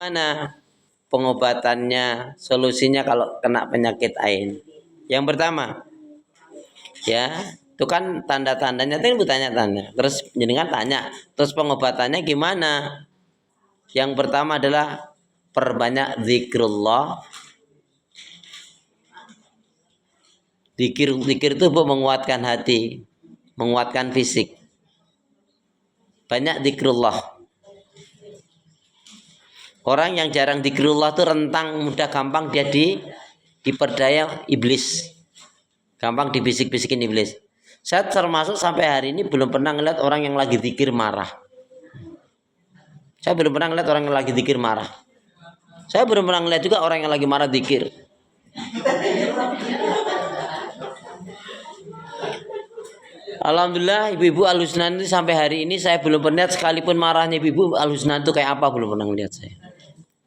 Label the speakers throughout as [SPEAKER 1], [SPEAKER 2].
[SPEAKER 1] Mana pengobatannya, solusinya kalau kena penyakit ain? Yang pertama, ya, itu kan tanda-tandanya itu tanya-tanya. Terus jenengan tanya, terus pengobatannya gimana? Yang pertama adalah perbanyak zikrullah. Zikir itu menguatkan hati, menguatkan fisik. Banyak zikrullah. Orang yang jarang zikrullah itu rentang, mudah gampang dia diperdaya iblis. Gampang dibisik-bisikin iblis. Saya termasuk sampai hari ini belum pernah ngeliat orang yang lagi zikir marah. Saya belum pernah ngeliat orang yang lagi zikir marah. Saya belum pernah ngeliat juga orang yang lagi marah zikir. Alhamdulillah ibu-ibu Al-Husnan itu sampai hari ini saya belum pernah sekalipun marahnya ibu-ibu Al-Husnan itu kayak apa belum pernah ngeliat saya.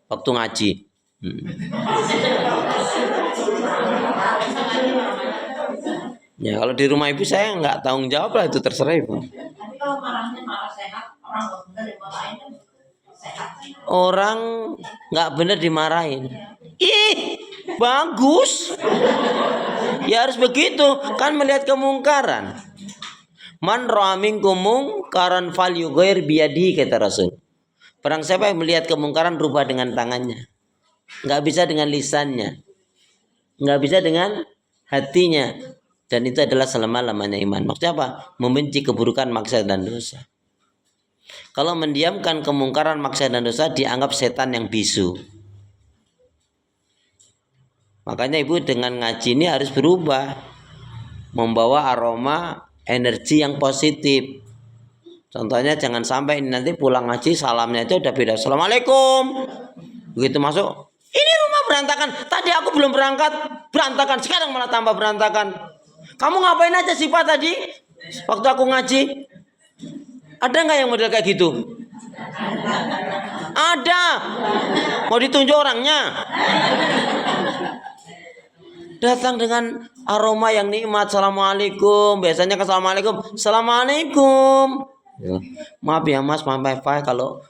[SPEAKER 1] Waktu ngaji. Ya kalau di rumah ibu saya nggak tanggung jawab lah, itu terserah ibu.
[SPEAKER 2] Tapi kalau marahnya marah sehat, orang nggak benar dimarahin kan sehat.
[SPEAKER 1] Orang nggak benar dimarahin. Ih, bagus. Ya harus begitu, kan melihat kemungkaran. Man ra'a minkum mungkaran falyughayyir biyadihi, kata Rasul. Barang siapa yang melihat kemungkaran rubah dengan tangannya. Nggak bisa dengan lisannya. Nggak bisa dengan hatinya. Dan itu adalah selama-lamanya iman. Maksudnya apa? Membenci keburukan, maksiat dan dosa. Kalau mendiamkan kemungkaran, maksiat dan dosa dianggap setan yang bisu. Makanya ibu dengan ngaji ini harus berubah. Membawa aroma energi yang positif. Contohnya jangan sampai ini nanti pulang ngaji salamnya aja udah beda. Assalamualaikum. Begitu masuk, ini rumah berantakan. Tadi aku belum berangkat, berantakan. Sekarang malah tambah berantakan. Kamu ngapain aja sih Pak tadi? Waktu aku ngaji. Ada nggak yang model kayak gitu? Ada. Mau ditunjuk orangnya? Datang dengan aroma yang nikmat. Assalamualaikum. Biasanya assalamualaikum. Assalamualaikum. Ya. Maaf ya Mas, maaf Pak kalau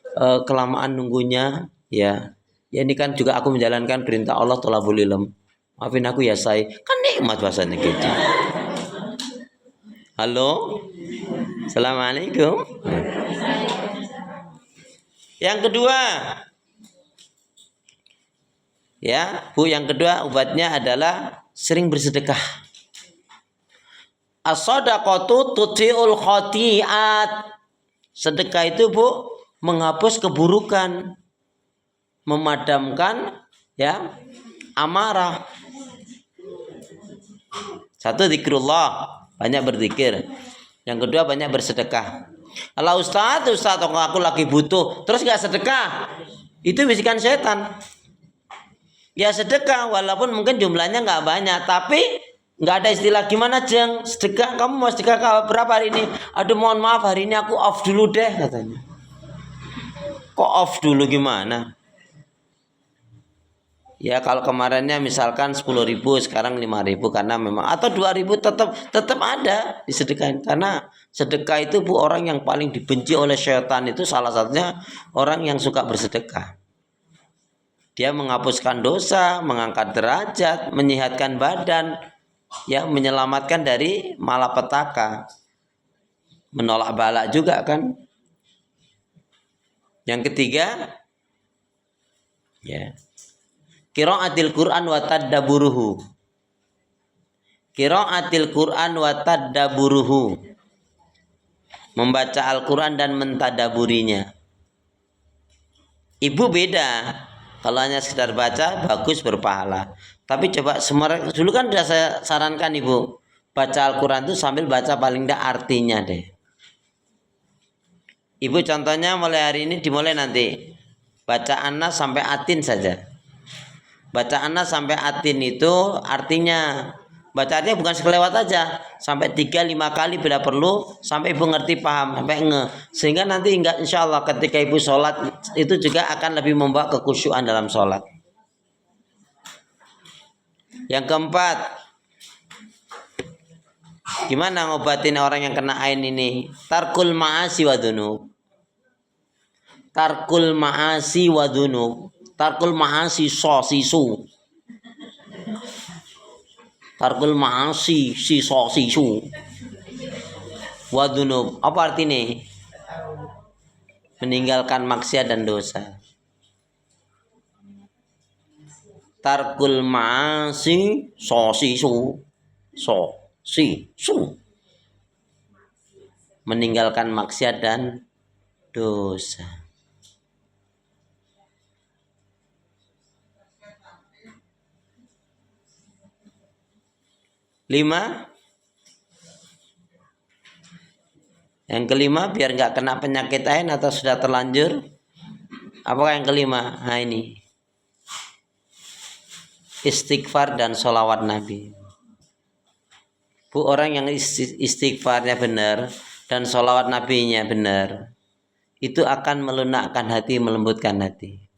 [SPEAKER 1] kelamaan nunggunya. Ya ini kan juga aku menjalankan perintah Allah tolabul ilm. Maafin aku ya say. Kan nikmat bahasanya gitu. Halo. Assalamualaikum. Yang kedua. Ya, Bu, yang kedua obatnya adalah sering bersedekah. As-shadaqatu tutfi'ul khati'at. Sedekah itu, Bu, menghapus keburukan, memadamkan ya amarah. Satu, zikrullah, banyak berzikir. Yang kedua, banyak bersedekah. Kalau Ustaz aku lagi butuh, terus gak sedekah, itu bisikan setan. Ya sedekah, walaupun mungkin jumlahnya nggak banyak, tapi nggak ada istilah gimana Jeng, sedekah, kamu mau sedekah berapa hari ini? Aduh mohon maaf hari ini aku off dulu deh, katanya. Kok off dulu gimana? Ya kalau kemarinnya misalkan 10.000, sekarang 5.000 karena memang, atau 2.000 tetap ada disedekahin. Karena sedekah itu Bu, orang yang paling dibenci oleh syaitan itu salah satunya orang yang suka bersedekah. Dia menghapuskan dosa, mengangkat derajat, menyehatkan badan, ya menyelamatkan dari malapetaka, menolak bala juga kan. Yang ketiga, ya qiraatil Quran wa tadabburuhu. Qiraatil Quran wa tadabburuhu. Membaca Al-Quran dan mentadaburinya. Ibu beda. Kalau hanya sekedar baca, bagus, berpahala. Tapi coba dulu kan sudah saya sarankan Ibu, baca Al-Quran itu sambil baca paling tidak artinya deh. Ibu contohnya mulai hari ini dimulai nanti. Baca Anas sampai Atin saja. Baca Anas sampai Atin itu artinya. Baca artinya bukan sekelewat aja. Sampai 3-5 kali bila perlu. Sampai Ibu ngerti, paham, sampai sehingga nanti insya Allah ketika Ibu sholat itu juga akan lebih membawa kekhusyuan dalam sholat. Yang keempat, gimana ngobatin orang yang kena ain ini? Tarkul ma'asi wa dzunub. Tarkul ma'asi wa dzunub. Tarkul ma'asi so sisu. Tarkul ma'asi si so sisu. Wadunub. Apa artinya? Meninggalkan maksiat dan dosa. Tarkul ma'asi so sisu. So sisu. Meninggalkan maksiat dan dosa. Lima. Yang kelima biar nggak kena penyakit ain atau sudah terlanjur. Apakah yang kelima? Nah ini. Istighfar dan sholawat Nabi. Bu, orang yang istighfarnya benar dan sholawat Nabi-nya benar, itu akan melunakkan hati, melembutkan hati.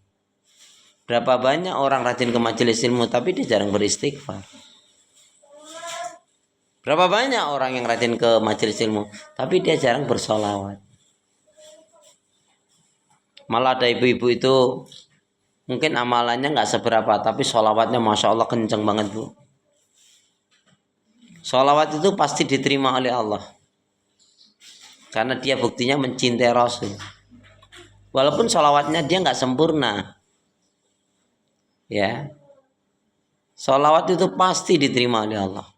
[SPEAKER 1] Berapa banyak orang rajin ke majelis ilmu tapi dia jarang beristighfar. Berapa banyak orang yang rajin ke majelis ilmu tapi dia jarang bersolawat. Malah ada ibu-ibu itu mungkin amalannya nggak seberapa tapi sholawatnya masya Allah kenceng banget bu. Sholawat itu pasti diterima oleh Allah karena dia buktinya mencintai Rasul. Walaupun sholawatnya dia nggak sempurna, ya, sholawat itu pasti diterima oleh Allah.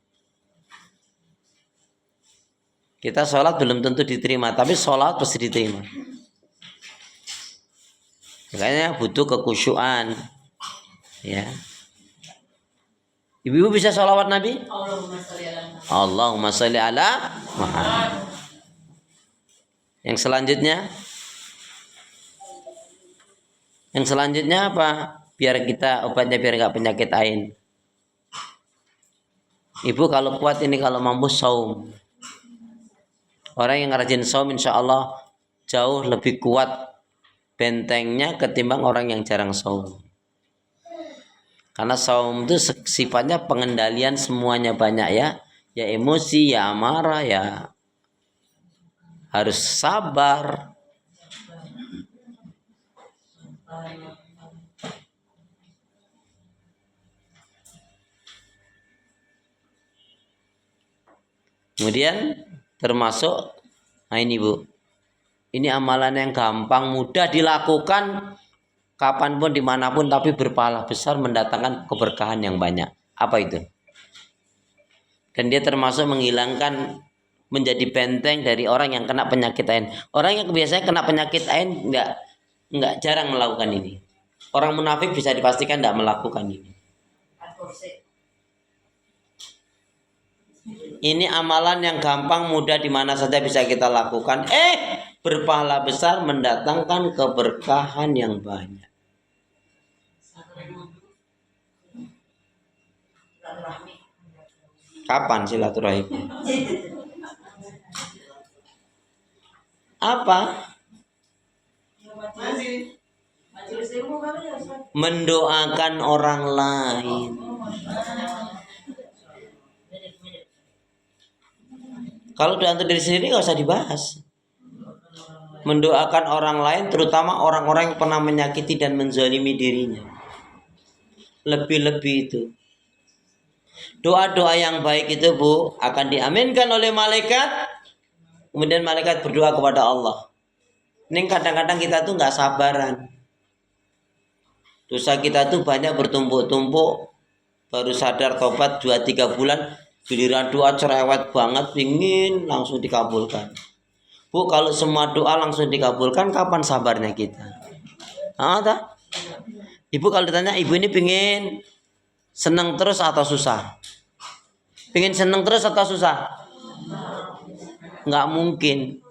[SPEAKER 1] Kita sholat belum tentu diterima, tapi sholawat pasti diterima. Makanya butuh kekhusyuan, ya. Ibu-ibu bisa sholawat Nabi? Allahumma sholli ala Muhammad. Yang selanjutnya apa? Biar kita obatnya biar nggak penyakit ain. Ibu kalau kuat ini kalau mampu saum. Orang yang rajin saum insya Allah jauh lebih kuat bentengnya ketimbang orang yang jarang saum. Karena saum itu sifatnya pengendalian semuanya banyak ya. Ya emosi, ya amarah, ya harus sabar. Kemudian termasuk, nah ini bu, ini amalan yang gampang, mudah dilakukan kapanpun, dimanapun, tapi berpahala besar, mendatangkan keberkahan yang banyak. Apa itu? Dan dia termasuk menghilangkan, menjadi benteng dari orang yang kena penyakit ain. Orang yang biasanya kena penyakit ain nggak jarang melakukan ini. Orang munafik bisa dipastikan tidak melakukan ini. Ini amalan yang gampang, mudah, di mana saja bisa kita lakukan. Berpahala besar, mendatangkan keberkahan yang banyak. Kapan silaturahim? Apa? Mendoakan orang lain. Kalau doa untuk diri sendiri nggak usah dibahas. Mendoakan orang lain, terutama orang-orang yang pernah menyakiti dan menzalimi dirinya. Lebih-lebih itu. Doa-doa yang baik itu bu akan diaminkan oleh malaikat. Kemudian malaikat berdoa kepada Allah. Ini kadang-kadang kita tuh nggak sabaran. Dosa kita tuh banyak bertumpuk-tumpuk. Baru sadar tobat 2-3 bulan. Giliran doa cerewet banget, pingin langsung dikabulkan. Bu, kalau semua doa langsung dikabulkan, kapan sabarnya kita? Tak? Ibu kalau ditanya, ibu ini pingin seneng terus atau susah? Pingin seneng terus atau susah? Nggak mungkin.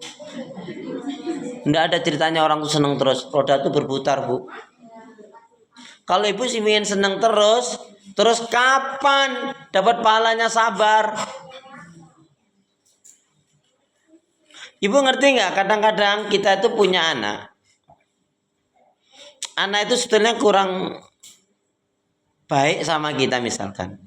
[SPEAKER 1] Nggak ada ceritanya orang tuh seneng terus. Roda tuh berputar bu. Kalau ibu sih pingin seneng terus kapan dapat pahalanya sabar? Ibu ngerti nggak? Kadang-kadang kita itu punya anak. Anak itu sebetulnya kurang baik sama kita misalkan.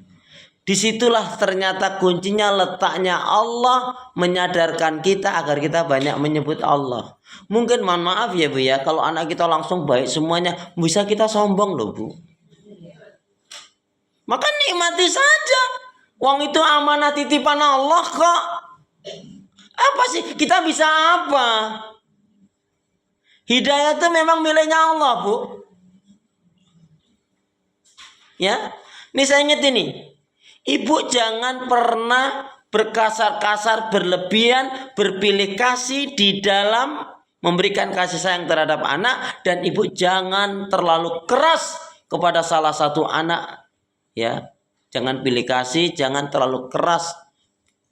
[SPEAKER 1] Disitulah ternyata kuncinya, letaknya Allah menyadarkan kita agar kita banyak menyebut Allah. Mungkin mohon maaf ya Bu ya, kalau anak kita langsung baik semuanya, bisa kita sombong loh Bu. Maka nikmati saja. Uang itu amanah titipan Allah kok. Apa sih? Kita bisa apa? Hidayah itu memang miliknya Allah Bu. Ya, ini saya ingat ini. Ibu jangan pernah berkasar-kasar, berlebihan, berpilih kasih di dalam memberikan kasih sayang terhadap anak, dan ibu jangan terlalu keras kepada salah satu anak, ya. Jangan pilih kasih, jangan terlalu keras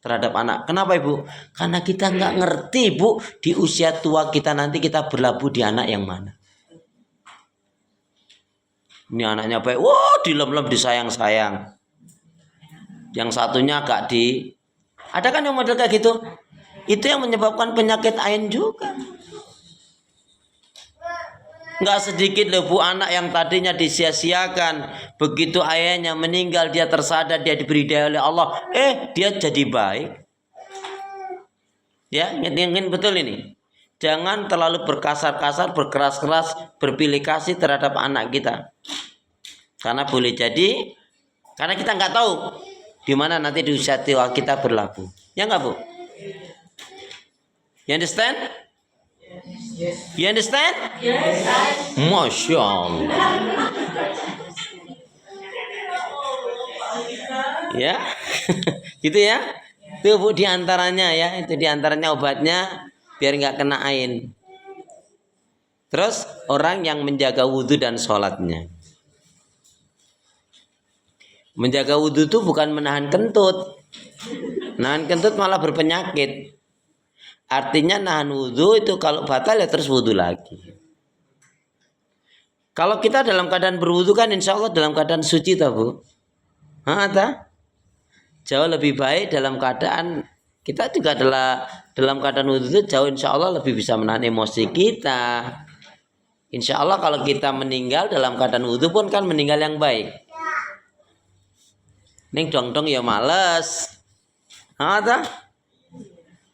[SPEAKER 1] terhadap anak. Kenapa Ibu? Karena kita nggak ngerti Bu, di usia tua kita nanti kita berlabuh di anak yang mana. Ini anaknya baik, wah dilem-lem, disayang-sayang. Yang satunya agak ada kan yang model kayak gitu. Itu yang menyebabkan penyakit ain juga. Nggak sedikit loh Bu anak yang tadinya disia-siakan. Begitu ayahnya meninggal, dia tersadar, dia diberi daya oleh Allah. Dia jadi baik. Ya, ingin betul ini. Jangan terlalu berkasar-kasar, berkeras-keras, berpilih kasih terhadap anak kita. Karena boleh jadi, karena kita nggak tahu di mana nanti di usia tua kita berlabuh. Ya nggak Bu? You understand? You understand?
[SPEAKER 2] Yes.
[SPEAKER 1] Masya Allah. Ya, gitu ya. Itu Bu diantaranya ya, itu diantaranya obatnya biar nggak kena ain. Terus orang yang menjaga wudhu dan sholatnya. Menjaga wudhu itu bukan menahan kentut. Nahan kentut malah berpenyakit. Artinya nahan wudhu itu kalau batal ya terus wudhu lagi. Kalau kita dalam keadaan berwudhu kan insya Allah dalam keadaan suci tak Bu? Jauh lebih baik dalam keadaan kita juga adalah dalam keadaan wudhu itu jauh insya Allah lebih bisa menahan emosi kita. Insya Allah kalau kita meninggal dalam keadaan wudhu pun kan meninggal yang baik. Neng dong ya males.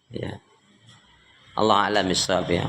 [SPEAKER 1] Ya. Allah a'lam bissawab ya.